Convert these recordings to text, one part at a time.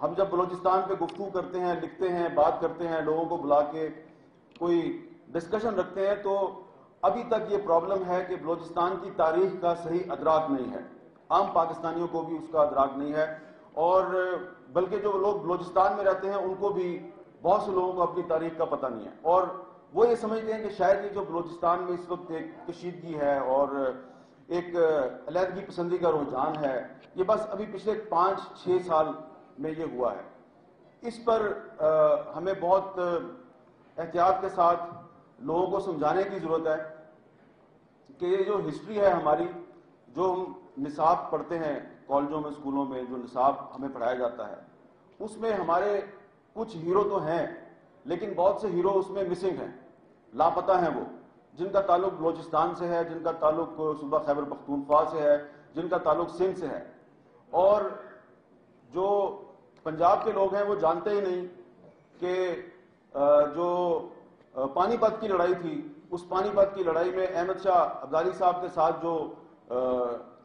ہم جب بلوچستان پہ گفتگو کرتے ہیں، لکھتے ہیں، بات کرتے ہیں، لوگوں کو بلا کے کوئی ڈسکشن رکھتے ہیں، تو ابھی تک یہ پرابلم ہے کہ بلوچستان کی تاریخ کا صحیح ادراک نہیں ہے. عام پاکستانیوں کو بھی اس کا ادراک نہیں ہے، اور بلکہ جو لوگ بلوچستان میں رہتے ہیں ان کو بھی بہت سے لوگوں کو اپنی تاریخ کا پتہ نہیں ہے، اور وہ یہ سمجھتے ہیں کہ شاید یہ جو بلوچستان میں اس وقت ایک کشیدگی ہے اور ایک علیحدگی پسندی کا رجحان ہے، یہ بس ابھی پچھلے 5-6 سال میں یہ ہوا ہے. اس پر ہمیں بہت احتیاط کے ساتھ لوگوں کو سمجھانے کی ضرورت ہے کہ یہ جو ہسٹری ہے ہماری، جو ہم نصاب پڑھتے ہیں کالجوں میں، اسکولوں میں، جو نصاب ہمیں پڑھایا جاتا ہے، اس میں ہمارے کچھ ہیرو تو ہیں، لیکن بہت سے ہیرو اس میں مسنگ ہیں، لاپتہ ہیں، وہ جن کا تعلق بلوچستان سے ہے، جن کا تعلق صوبہ خیبر پختونخوا سے ہے، جن کا تعلق سندھ سے ہے. اور جو پنجاب کے لوگ ہیں وہ جانتے ہی نہیں کہ جو پانی پت کی لڑائی تھی، اس پانی پت کی لڑائی میں احمد شاہ ابدالی صاحب کے ساتھ جو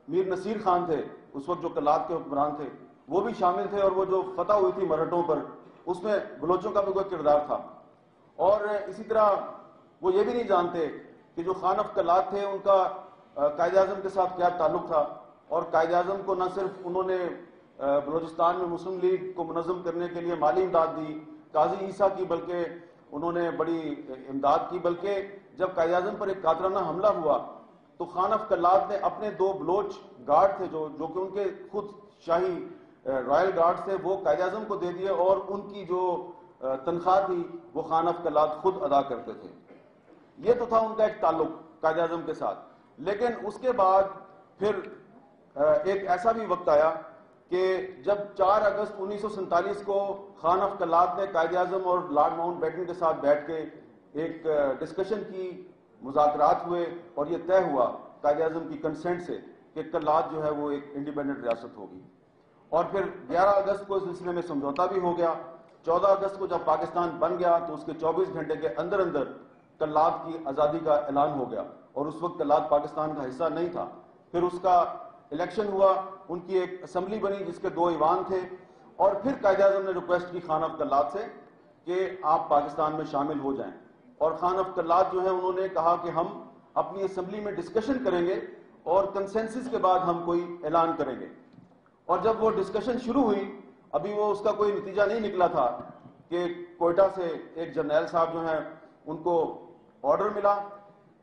میر نصیر خان تھے، اس وقت جو کلات کے حکمران تھے، وہ بھی شامل تھے، اور وہ جو فتح ہوئی تھی مرہٹوں پر، اس میں بلوچوں کا بھی کوئی کردار تھا. اور اسی طرح وہ یہ بھی نہیں جانتے کہ جو خان آف کلات تھے ان کا قائد اعظم کے ساتھ کیا تعلق تھا، اور قائد اعظم کو نہ صرف انہوں نے بلوچستان میں مسلم لیگ کو منظم کرنے کے لیے مالی امداد دی، قاضی عیسیٰ کی، بلکہ انہوں نے بڑی امداد کی، بلکہ جب قائد اعظم پر ایک قاتلانہ حملہ ہوا تو خان آف کلات نے اپنے 2 بلوچ گارڈ تھے جو کہ ان کے خود شاہی رائل گارڈ تھے، وہ قائد اعظم کو دے دیے، اور ان کی جو تنخواہ تھی وہ خان آف کلات خود ادا کرتے تھے. یہ تو تھا ان کا ایک تعلق قائد اعظم کے ساتھ. لیکن اس کے بعد پھر ایک ایسا بھی وقت آیا کہ جب 4 اگست 1947 کو خان آف کلات نے قائد اعظم اور لارڈ ماؤنٹ بیٹن کے ساتھ بیٹھ کے ایک ڈسکشن کی، مذاکرات ہوئے، اور یہ طے ہوا قائد اعظم کی کنسنٹ سے کہ کلات جو ہے وہ ایک انڈیپینڈنٹ ریاست ہوگی. اور پھر 11 اگست کو اس سلسلے میں سمجھوتا بھی ہو گیا. 14 اگست کو جب پاکستان بن گیا تو اس کے 24 گھنٹے کے اندر اندر کلات کی آزادی کا اعلان ہو گیا، اور اس وقت کلات پاکستان کا حصہ نہیں تھا. پھر اس کا الیکشن ہوا، ان کی ایک اسمبلی بنی جس کے 2 ایوان تھے، اور پھر قائد اعظم نے ریکویسٹ کی خان آف کلات سے کہ آپ پاکستان میں شامل ہو جائیں. اور خان آف کلات جو ہے انہوں نے کہا کہ ہم اپنی اسمبلی میں ڈسکشن کریں گے اور کنسنسس کے بعد ہم کوئی اعلان کریں گے. اور جب وہ ڈسکشن شروع ہوئی، ابھی وہ اس کا کوئی نتیجہ نہیں نکلا تھا کہ کوئٹہ سے ایک جرنیل صاحب جو ہیں ان کو آرڈر ملا،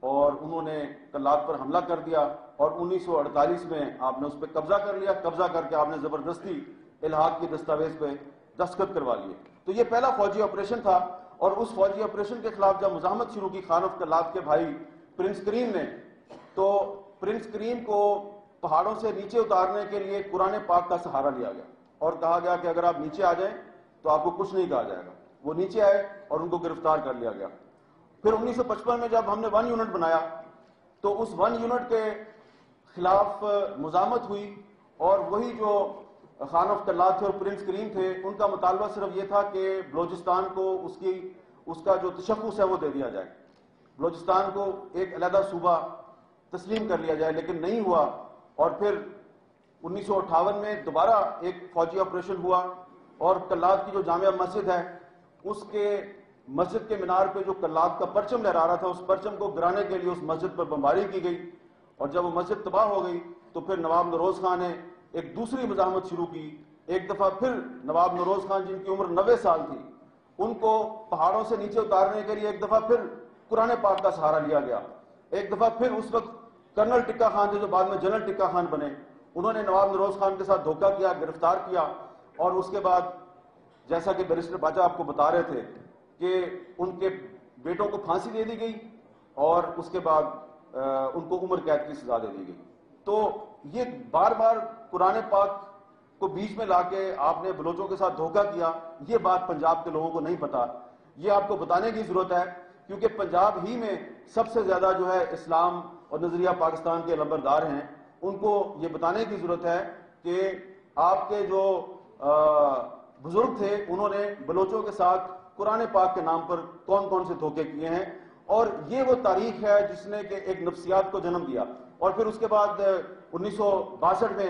اور انہوں نے کلات پر حملہ کر دیا، اور 1948 میں آپ نے اس پہ قبضہ کر لیا. قبضہ کر کے آپ نے زبردستی الحاق کی دستاویز پہ دستخط کروا لیے. تو یہ پہلا فوجی آپریشن تھا، اور اس فوجی آپریشن کے خلاف جب مزاحمت شروع کی خان آف کلات کے بھائی پرنس کریم نے، تو پرنس کریم کو پہاڑوں سے نیچے اتارنے کے لیے قرآن پاک کا سہارا لیا گیا، اور کہا گیا کہ اگر آپ نیچے آ جائیں تو آپ کو کچھ نہیں کہا جائے گا. وہ نیچے آئے اور ان کو گرفتار کر لیا گیا. پھر 1955 میں جب ہم نے 1 یونٹ بنایا تو اس 1 یونٹ کے خلاف مزاحمت ہوئی، اور وہی جو خان آف کلات تھے اور پرنس کریم تھے، ان کا مطالبہ صرف یہ تھا کہ بلوچستان کو اس کا جو تشخص ہے وہ دے دیا جائے، بلوچستان کو ایک علیحدہ صوبہ تسلیم کر لیا جائے. لیکن نہیں ہوا، اور پھر 1958 میں دوبارہ ایک فوجی آپریشن ہوا، اور کلات کی جو جامع مسجد ہے اس کے مسجد کے مینار پہ جو کلات کا پرچم لہرا رہا تھا، اس پرچم کو گرانے کے لیے اس مسجد پر بمباری کی گئی. اور جب وہ مسجد تباہ ہو گئی تو پھر نواب نوروز خان نے ایک دوسری مزاحمت شروع کی. ایک دفعہ پھر نواب نوروز خان جن کی عمر 90 سال تھی، ان کو پہاڑوں سے نیچے اتارنے کے لیے ایک دفعہ پھر قرآن پاک کا سہارا لیا گیا. ایک دفعہ پھر اس وقت کرنل ٹکا خان تھے جو بعد میں جنرل ٹکا خان بنے، انہوں نے نواب نوروز خان کے ساتھ دھوکہ کیا، گرفتار کیا. اور اس کے بعد جیسا کہ بیرسٹر باچا آپ کو بتا رہے تھے کہ ان کے بیٹوں کو پھانسی دے دی گئی، اور اس کے بعد ان کو عمر قید کی سزا دے دی گئی. تو یہ بار بار قرآن پاک کو بیچ میں لا کے آپ نے بلوچوں کے ساتھ دھوکہ کیا، یہ بات پنجاب کے لوگوں کو نہیں پتا. یہ آپ کو بتانے کی ضرورت ہے، کیونکہ پنجاب ہی میں سب سے زیادہ جو ہے اسلام اور نظریہ پاکستان کے لمبردار ہیں. ان کو یہ بتانے کی ضرورت ہے کہ آپ کے جو بزرگ تھے انہوں نے بلوچوں کے ساتھ قرآن پاک کے نام پر کون کون سے دھوکے کیے ہیں. اور یہ وہ تاریخ ہے جس نے کہ ایک نفسیات کو جنم دیا. اور پھر اس کے بعد 1962 میں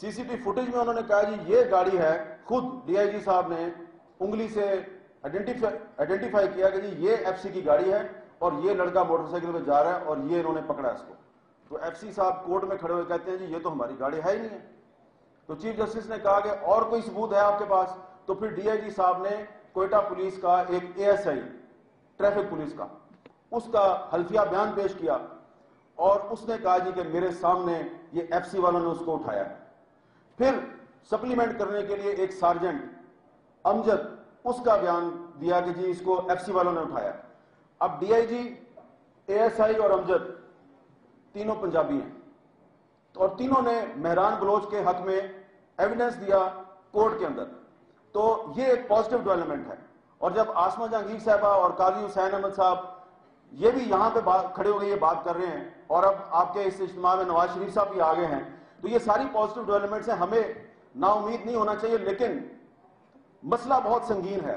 سی سی ٹی وی فوٹیج میں انہوں نے کہا جی یہ گاڑی ہے, خود ڈی آئی جی صاحب نے انگلی سے آئیڈینٹیفائی کیا کہ جی یہ ایف سی کی گاڑی ہے اور یہ لڑکا موٹر سائیکل پہ جا رہا ہے اور یہ انہوں نے پکڑا اس کو. تو ایف سی صاحب کورٹ میں کھڑے ہوئے کہتے ہیں جی یہ تو ہماری گاڑی ہے ہی نہیں ہے. تو چیف جسٹس نے کہا کہ اور کوئی ثبوت ہے آپ کے پاس؟ تو پھر ڈی آئی جی صاحب نے کوئٹہ پولیس کا ایک A S I traffic police کا, اس کا حلفیہ بیان پیش کیا اور اس نے کہا جی کہ میرے سامنے یہ ایف سی والوں نے اس کو اٹھایا. پھر سپلیمنٹ کرنے کے لیے ایک سارجنٹ امجد, اس کا بیان دیا کہ جی اس کو ایف سی والوں نے اٹھایا. اب D I G, A S I اور امجد تینوں پنجابی ہیں اور تینوں نے مہران بلوچ کے حق میں ایویڈنس دیا کورٹ کے اندر. تو یہ ایک پازیٹیو ڈیولپمنٹ ہے. اور جب آسمہ جہانگیر صاحبہ اور قاضی حسین احمد صاحب یہ بھی یہاں پہ کھڑے ہو گئے یہ بات کر رہے ہیں اور اب آپ کے اس اجتماع میں نواز شریف صاحب بھی آگے ہیں, تو یہ ساری پازیٹیو ڈیولپمنٹس ہیں. ہمیں نا امید نہیں ہونا چاہیے, لیکن مسئلہ بہت سنگین ہے.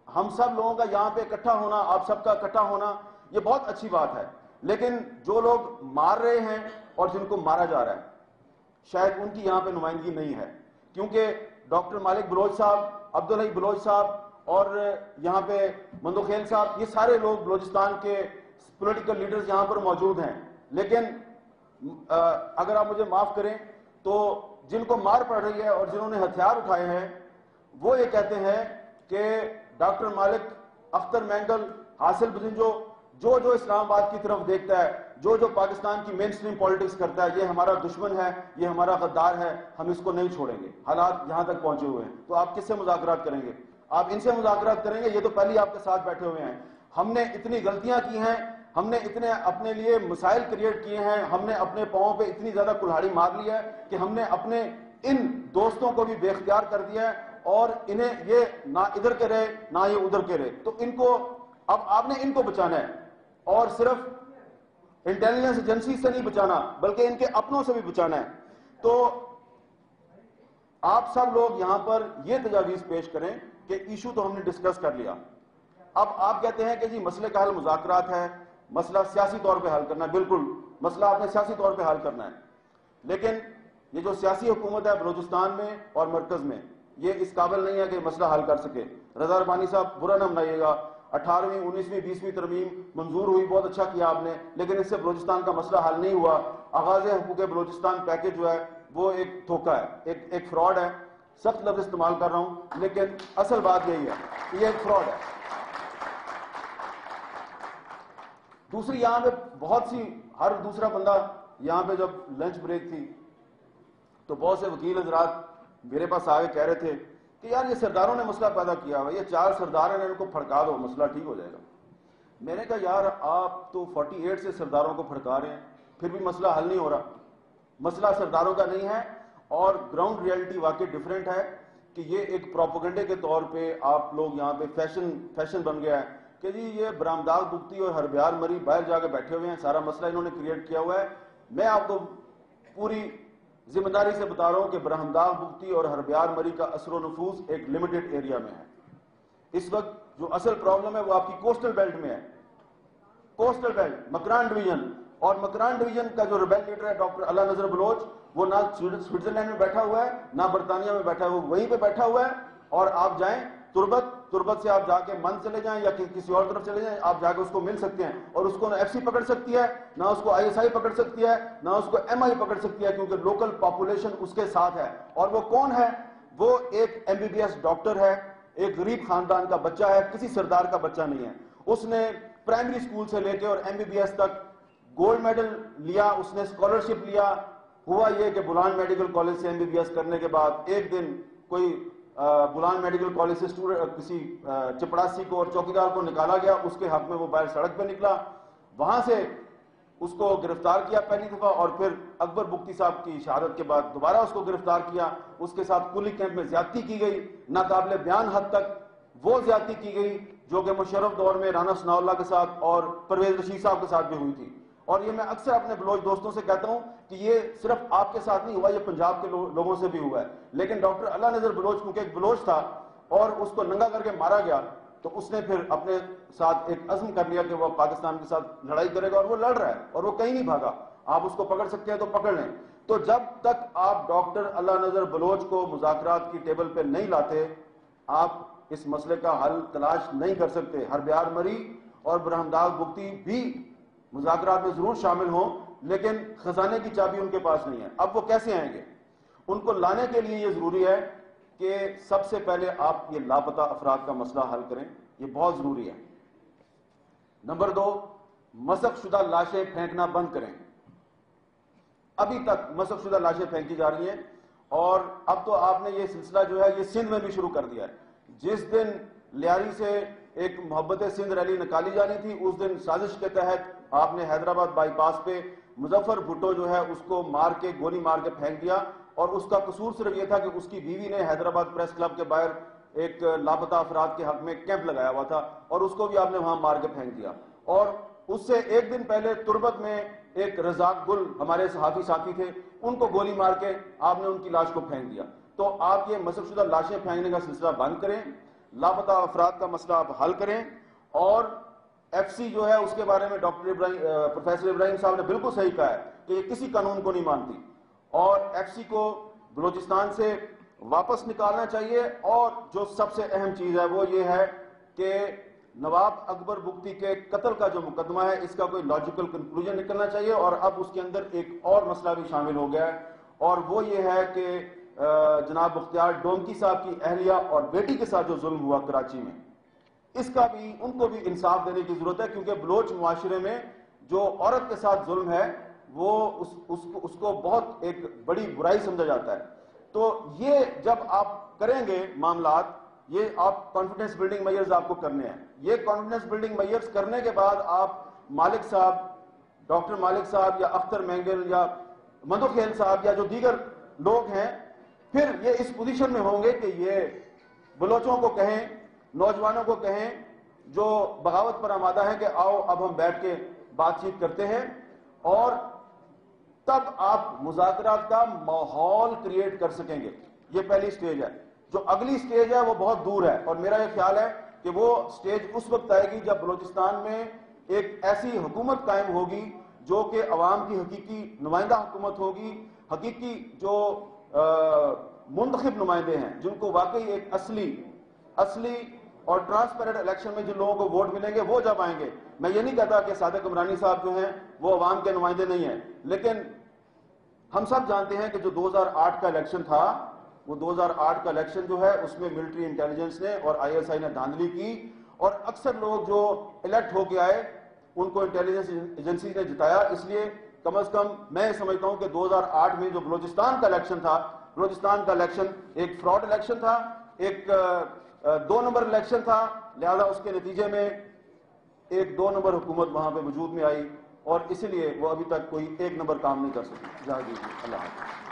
ہم سب لوگوں کا یہاں پہ اکٹھا ہونا, آپ سب کا اکٹھا ہونا, یہ بہت اچھی بات ہے. لیکن جو لوگ مار رہے ہیں اور جن کو مارا جا رہا ہے شاید ان کی یہاں پہ نمائندگی نہیں ہے, کیونکہ ڈاکٹر مالک بلوچ صاحب, عبدالحی بلوچ صاحب اور یہاں پہ مندوخیل صاحب, یہ سارے لوگ بلوچستان کے پولیٹیکل لیڈرز یہاں پر موجود ہیں. لیکن اگر آپ مجھے معاف کریں تو جن کو مار پڑ رہی ہے اور جنہوں نے ہتھیار اٹھائے ہیں وہ یہ کہتے ہیں کہ ڈاکٹر مالک, اختر مینگل, حاصل بزنجو, جو اسلام آباد کی طرف دیکھتا ہے, جو پاکستان کی مین سٹریم پالیٹکس کرتا ہے, یہ ہمارا دشمن ہے, یہ ہمارا غدار ہے, ہم اس کو نہیں چھوڑیں گے. حالات یہاں تک پہنچے ہوئے ہیں تو آپ کس سے مذاکرات کریں گے؟ آپ ان سے مذاکرات کریں گے؟ یہ تو پہلے آپ کے ساتھ بیٹھے ہوئے ہیں. ہم نے اتنی غلطیاں کی ہیں, ہم نے اتنے اپنے لیے مسائل کریٹ کیے ہیں, ہم نے اپنے پاؤں پہ اتنی زیادہ کلہاڑی مار لی ہے کہ ہم نے اپنے ان دوستوں کو بھی بے اختیار کر دیا ہے اور انہیں یہ نہ ادھر کے رہے نہ یہ ادھر کے رہے. تو ان کو اب آپ نے ان کو بچانا ہے اور صرف انٹیلیجنس ایجنسی سے نہیں بچانا بلکہ ان کے اپنوں سے بھی بچانا ہے. تو آپ سب لوگ یہاں پر یہ تجاویز پیش کریں کہ ایشو تو ہم نے ڈسکس کر لیا, اب آپ کہتے ہیں کہ جی مسئلے کا حل مذاکرات ہے, مسئلہ سیاسی طور پہ حل کرنا ہے. بالکل مسئلہ آپ نے سیاسی طور پہ حل کرنا ہے, لیکن یہ جو سیاسی حکومت ہے بلوچستان میں اور مرکز میں, یہ اس قابل نہیں ہے کہ مسئلہ حل کر سکے. رضا ربانی صاحب برا نہ منائیے گا, 18ویں 19ویں 20ویں ترمیم منظور ہوئی, بہت اچھا کیا آپ نے, لیکن اس سے بلوچستان کا مسئلہ حل نہیں ہوا. آغاز حقوق بلوچستان پیکج جو ہے وہ ایک دھوکہ ہے, ایک فراڈ ہے. سخت لفظ استعمال کر رہا ہوں لیکن اصل بات یہی ہے کہ یہ ایک فراڈ ہے. دوسری یہاں پہ بہت سی, ہر دوسرا بندہ یہاں پہ جب لنچ بریک تھی تو بہت سے وکیل حضرات میرے پاس آگے کہہ رہے تھے کہ یار یہ سرداروں نے مسئلہ پیدا کیا ہوا, یہ 4 سردار ہیں, ان کو پھڑکا دو, مسئلہ ٹھیک ہو جائے گا. میں نے کہا یار آپ تو 48 سے سرداروں کو پھڑکا رہے ہیں, پھر بھی مسئلہ حل نہیں ہو رہا. مسئلہ سرداروں کا نہیں ہے اور گراؤنڈ ریئلٹی واقعی ڈیفرنٹ ہے کہ یہ ایک پروپیگنڈے کے طور پہ آپ لوگ یہاں پہ فیشن بن گیا ہے کہ جی یہ برامداغ بگتی اور ہربیار مری باہر جا کے بیٹھے ہوئے ہیں, سارا مسئلہ انہوں نے کریٹ کیا ہوا ہے. میں آپ کو پوری ذمہ داری سے بتا رہا ہوں کہ برہمداغ بگتی اور ہربیار مری کا اثر و نفوذ ایک لمیٹڈ ایریا میں ہے. اس وقت جو اصل پرابلم ہے وہ آپ کی کوسٹل بیلٹ میں ہے, کوسٹل بیلٹ, مکران ڈویژن. اور مکران ڈویژن کا جو ریبیل لیڈر ہے ڈاکٹر اللہ نذر بلوچ, وہ نہ سوئٹزرلینڈ میں بیٹھا ہوا ہے نہ برطانیہ میں بیٹھا ہوا ہے, وہیں پہ بیٹھا ہوا ہے. اور آپ جائیں تربت سے آپ جا کے من چلے جائیں یا کسی اور طرف چلے جائیں, آپ جا کے اس کو مل سکتے ہیں. اور اس کو نہ ایف سی پکڑ سکتی ہے, نہ اس کو آئی ایس آئی پکڑ سکتی ہے, نہ اس کو ایم آئی پکڑ سکتی ہے, کیونکہ لوکل پاپولیشن اس کے ساتھ ہے. اور وہ کون ہے؟ وہ ایک M B B S doctor ہے, ایک غریب خاندان کا بچہ ہے, کسی سردار کا بچہ نہیں ہے. اس نے پرائمری اسکول سے لے کے اور ایم بی بی ایس تک گولڈ میڈل لیا, اس نے اسکالرشپ لیا. ہوا یہ کہ بلان میڈیکل کالج سے ایم بی بی ایس کرنے کے بعد ایک دن کوئی بلان میڈیکل کالج سے کسی چپڑاسی کو اور چوکیدار کو نکالا گیا, اس کے حق میں وہ باہر سڑک پہ نکلا, وہاں سے اس کو گرفتار کیا پہلی دفعہ, اور پھر اکبر بگٹی صاحب کی شہادت کے بعد دوبارہ اس کو گرفتار کیا. اس کے ساتھ کلی کیمپ میں زیادتی کی گئی, ناقابل بیان حد تک وہ زیادتی کی گئی جو کہ مشرف دور میں رانا ثناء اللہ کے ساتھ اور پرویز رشید صاحب کے ساتھ بھی ہوئی تھی. اور یہ میں اکثر اپنے بلوچ دوستوں سے کہتا ہوں کہ یہ صرف آپ کے ساتھ نہیں ہوا, یہ پنجاب کے لوگوں سے بھی ہوا ہے. لیکن ڈاکٹر اللہ نذر بلوچ کیونکہ ایک بلوچ تھا اور اس کو ننگا کر کے مارا گیا, تو اس نے پھر اپنے ساتھ ایک عزم کر لیا کہ وہ پاکستان کے ساتھ لڑائی کرے گا, اور وہ لڑ رہا ہے اور وہ کہیں نہیں بھاگا. آپ اس کو پکڑ سکتے ہیں تو پکڑ لیں. تو جب تک آپ ڈاکٹر اللہ نذر بلوچ کو مذاکرات کی ٹیبل پہ نہیں لاتے آپ اس مسئلے کا حل تلاش نہیں کر سکتے. ہربیار مری اور برہمداغ بگٹی بھی مذاکرات میں ضرور شامل ہوں لیکن خزانے کی چابی ان کے پاس نہیں ہے. اب وہ کیسے آئیں گے؟ ان کو لانے کے لیے یہ ضروری ہے کہ سب سے پہلے آپ یہ لاپتہ افراد کا مسئلہ حل کریں. یہ بہت ضروری ہے. نمبر 2، مسخ شدہ لاشیں پھینکنا بند کریں. ابھی تک مسخ شدہ لاشیں پھینکی جا رہی ہیں اور اب تو آپ نے یہ سلسلہ جو ہے یہ سندھ میں بھی شروع کر دیا ہے. جس دن لیاری سے ایک محبت سندھ ریلی نکالی جانی تھی اس دن سازش کے تحت آپ نے حیدرآباد بائی پاس پہ مظفر بھٹو جو ہے اس کو مار کے گولی مار کے پھینک دیا اور اس کا قصور صرف یہ تھا کہ اس کی بیوی نے حیدرآباد پریس کلب کے باہر ایک لاپتہ افراد کے حق میں کیمپ لگایا ہوا تھا اور اس کو بھی آپ نے وہاں مار کے پھینک دیا. اور اس سے ایک دن پہلے تربت میں ایک رزاق گل ہمارے صحافی ساتھی تھے ان کو گولی مار کے آپ نے ان کی لاش کو پھینک دیا. تو آپ یہ مسخ شدہ لاشیں پھینکنے کا سلسلہ بند کریں، لاپتہ افراد کا مسئلہ آپ حل کریں. اور ایف سی جو ہے اس کے بارے میں پروفیسر ابراہیم صاحب نے بالکل صحیح کہا ہے کہ یہ کسی قانون کو نہیں مانتی اور ایف سی کو بلوچستان سے واپس نکالنا چاہیے. اور جو سب سے اہم چیز ہے وہ یہ ہے کہ نواب اکبر بگٹی کے قتل کا جو مقدمہ ہے اس کا کوئی لاجیکل کنکلوژن نکلنا چاہیے. اور اب اس کے اندر ایک اور مسئلہ بھی شامل ہو گیا ہے اور وہ یہ ہے کہ جناب بختیار ڈونکی صاحب کی اہلیہ اور بیٹی کے ساتھ جو ظلم ہوا کراچی میں اس کا بھی ان کو بھی انصاف دینے کی ضرورت ہے کیونکہ بلوچ معاشرے میں جو عورت کے ساتھ ظلم ہے وہ اس کو بہت ایک بڑی برائی سمجھا جاتا ہے. تو یہ جب آپ کریں گے معاملات یہ آپ کانفیڈنس بلڈنگ میئرز آپ کو کرنے ہیں. یہ کانفیڈنس بلڈنگ میئرز کرنے کے بعد آپ مالک صاحب ڈاکٹر مالک صاحب یا اختر مینگل یا مدو خیل صاحب یا جو دیگر لوگ ہیں پھر یہ اس پوزیشن میں ہوں گے کہ یہ بلوچوں کو کہیں نوجوانوں کو کہیں جو بغاوت پر آمادہ ہیں کہ آؤ اب ہم بیٹھ کے بات چیت کرتے ہیں. اور تب آپ مذاکرات کا ماحول کریٹ کر سکیں گے. یہ پہلی سٹیج ہے. جو اگلی سٹیج ہے وہ بہت دور ہے اور میرا یہ خیال ہے کہ وہ سٹیج اس وقت آئے گی جب بلوچستان میں ایک ایسی حکومت قائم ہوگی جو کہ عوام کی حقیقی نمائندہ حکومت ہوگی. حقیقی جو منتخب نمائندے ہیں جن کو واقعی ایک اصلی اور ٹرانسپیرنٹ الیکشن میں جن لوگوں کو ووٹ ملیں گے وہ جب آئیں گے. میں یہ نہیں کہتا کہ صادق عمرانی صاحب جو ہیں وہ عوام کے نمائندے نہیں ہیں لیکن ہم سب جانتے ہیں کہ جو 2008 کا الیکشن تھا وہ 2008 کا الیکشن جو ہے اس میں ملٹری انٹیلیجنس نے اور آئی ایس آئی نے دھاندلی کی اور اکثر لوگ جو الیکٹ ہو کے آئے ان کو انٹیلیجنس ایجنسیز نے جتایا. اس لیے کم از کم میں سمجھتا ہوں کہ 2008 میں جو بلوچستان کا الیکشن تھا بلوچستان کا الیکشن ایک فراڈ الیکشن تھا، ایک 2 نمبر الیکشن تھا. لہذا اس کے نتیجے میں ایک 2 نمبر حکومت وہاں پہ وجود میں آئی اور اسی لیے وہ ابھی تک کوئی 1 نمبر کام نہیں کر سکی. اللہ حافظ.